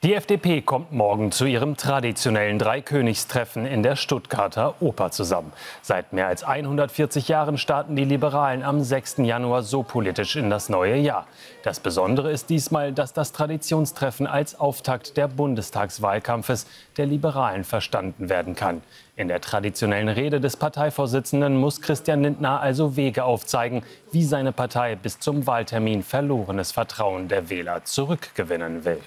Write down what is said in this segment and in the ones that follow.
Die FDP kommt morgen zu ihrem traditionellen Dreikönigstreffen in der Stuttgarter Oper zusammen. Seit mehr als 140 Jahren starten die Liberalen am 6. Januar so politisch in das neue Jahr. Das Besondere ist diesmal, dass das Traditionstreffen als Auftakt der Bundestagswahlkampfes der Liberalen verstanden werden kann. In der traditionellen Rede des Parteivorsitzenden muss Christian Lindner also Wege aufzeigen, wie seine Partei bis zum Wahltermin verlorenes Vertrauen der Wähler zurückgewinnen will.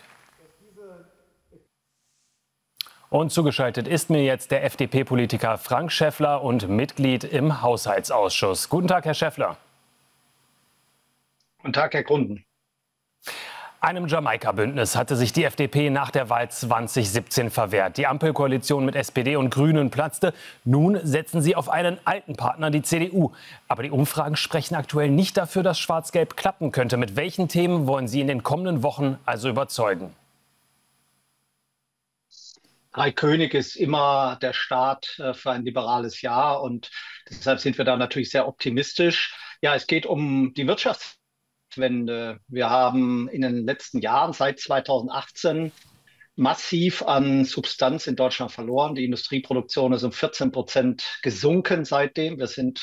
Und zugeschaltet ist mir jetzt der FDP-Politiker Frank Schäffler und Mitglied im Haushaltsausschuss. Guten Tag, Herr Schäffler. Guten Tag, Herr Grunden. Einem Jamaika-Bündnis hatte sich die FDP nach der Wahl 2017 verwehrt. Die Ampelkoalition mit SPD und Grünen platzte. Nun setzen sie auf einen alten Partner, die CDU. Aber die Umfragen sprechen aktuell nicht dafür, dass Schwarz-Gelb klappen könnte. Mit welchen Themen wollen Sie in den kommenden Wochen also überzeugen? Dreikönig ist immer der Start für ein liberales Jahr und deshalb sind wir da natürlich sehr optimistisch. Ja, es geht um die Wirtschaftswende. Wir haben in den letzten Jahren seit 2018 massiv an Substanz in Deutschland verloren. Die Industrieproduktion ist um 14% gesunken seitdem. Wir sind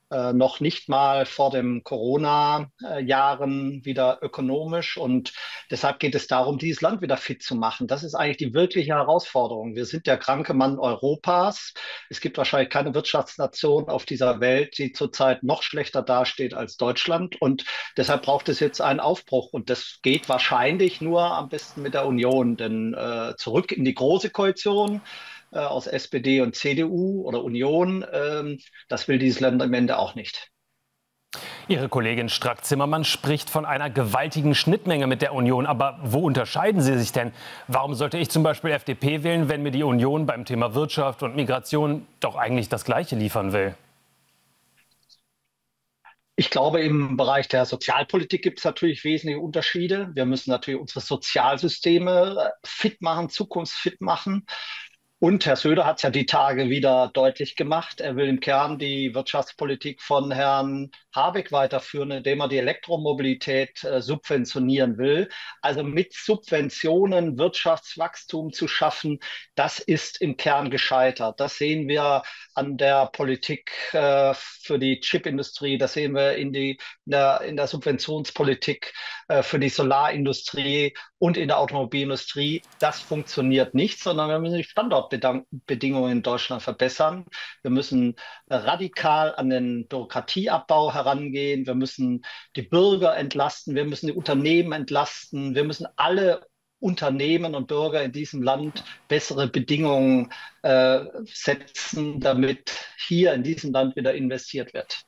noch nicht mal vor den Corona-Jahren wieder ökonomisch. Und deshalb geht es darum, dieses Land wieder fit zu machen. Das ist eigentlich die wirkliche Herausforderung. Wir sind der kranke Mann Europas. Es gibt wahrscheinlich keine Wirtschaftsnation auf dieser Welt, die zurzeit noch schlechter dasteht als Deutschland. Und deshalb braucht es jetzt einen Aufbruch. Und das geht wahrscheinlich nur am besten mit der Union. Denn zurück in die große Koalition aus SPD und CDU oder Union, das will dieses Land am Ende auch nicht. Ihre Kollegin Strack-Zimmermann spricht von einer gewaltigen Schnittmenge mit der Union. Aber wo unterscheiden Sie sich denn? Warum sollte ich zum Beispiel FDP wählen, wenn mir die Union beim Thema Wirtschaft und Migration doch eigentlich das Gleiche liefern will? Ich glaube, im Bereich der Sozialpolitik gibt es natürlich wesentliche Unterschiede. Wir müssen natürlich unsere Sozialsysteme fit machen, zukunftsfit machen. Und Herr Söder hat es ja die Tage wieder deutlich gemacht. Er will im Kern die Wirtschaftspolitik von Herrn Habeck weiterführen, indem er die Elektromobilität subventionieren will. Also mit Subventionen Wirtschaftswachstum zu schaffen, das ist im Kern gescheitert. Das sehen wir an der Politik für die Chipindustrie. Das sehen wir in der Subventionspolitik für die Solarindustrie und in der Automobilindustrie. Das funktioniert nicht, sondern wir müssen die Standortbedingungen in Deutschland verbessern. Wir müssen radikal an den Bürokratieabbau herangehen. Wir müssen die Bürger entlasten. Wir müssen die Unternehmen entlasten. Wir müssen alle Unternehmen und Bürger in diesem Land bessere Bedingungen setzen, damit hier in diesem Land wieder investiert wird.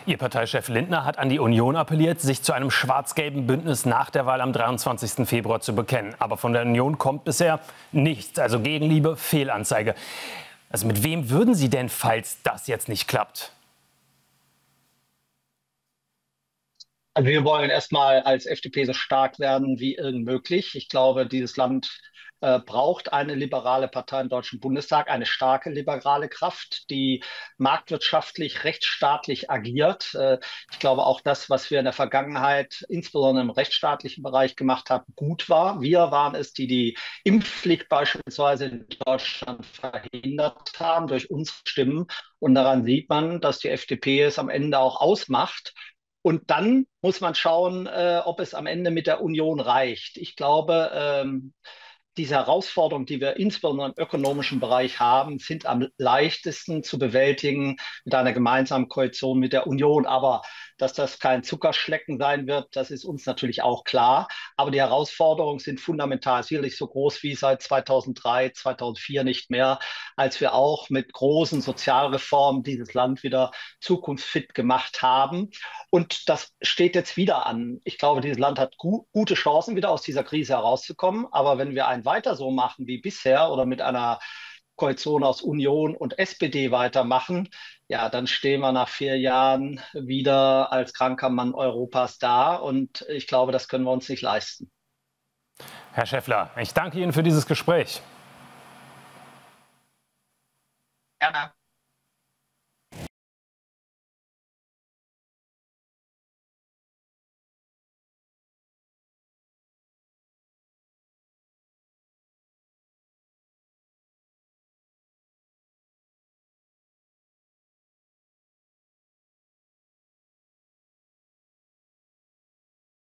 Ihr Parteichef Lindner hat an die Union appelliert, sich zu einem schwarz-gelben Bündnis nach der Wahl am 23. Februar zu bekennen. Aber von der Union kommt bisher nichts. Also Gegenliebe, Fehlanzeige. Also mit wem würden Sie denn, falls das jetzt nicht klappt? Also wir wollen erstmal als FDP so stark werden wie irgend möglich. Ich glaube, dieses Land braucht eine liberale Partei im Deutschen Bundestag, eine starke liberale Kraft, die marktwirtschaftlich, rechtsstaatlich agiert. Ich glaube auch das, was wir in der Vergangenheit insbesondere im rechtsstaatlichen Bereich gemacht haben, gut war. Wir waren es, die die Impfpflicht beispielsweise in Deutschland verhindert haben durch unsere Stimmen. Und daran sieht man, dass die FDP es am Ende auch ausmacht. Und dann muss man schauen, ob es am Ende mit der Union reicht. Ich glaube, diese Herausforderungen, die wir insbesondere im ökonomischen Bereich haben, sind am leichtesten zu bewältigen mit einer gemeinsamen Koalition mit der Union. Aber dass das kein Zuckerschlecken sein wird, das ist uns natürlich auch klar. Aber die Herausforderungen sind fundamental, sicherlich so groß wie seit 2003, 2004 nicht mehr, als wir auch mit großen Sozialreformen dieses Land wieder zukunftsfit gemacht haben. Und das steht jetzt wieder an. Ich glaube, dieses Land hat gute Chancen, wieder aus dieser Krise herauszukommen. Aber wenn wir weiter so machen wie bisher oder mit einer Koalition aus Union und SPD weitermachen, ja, dann stehen wir nach 4 Jahren wieder als kranker Mann Europas da. Und ich glaube, das können wir uns nicht leisten. Herr Schäffler, ich danke Ihnen für dieses Gespräch.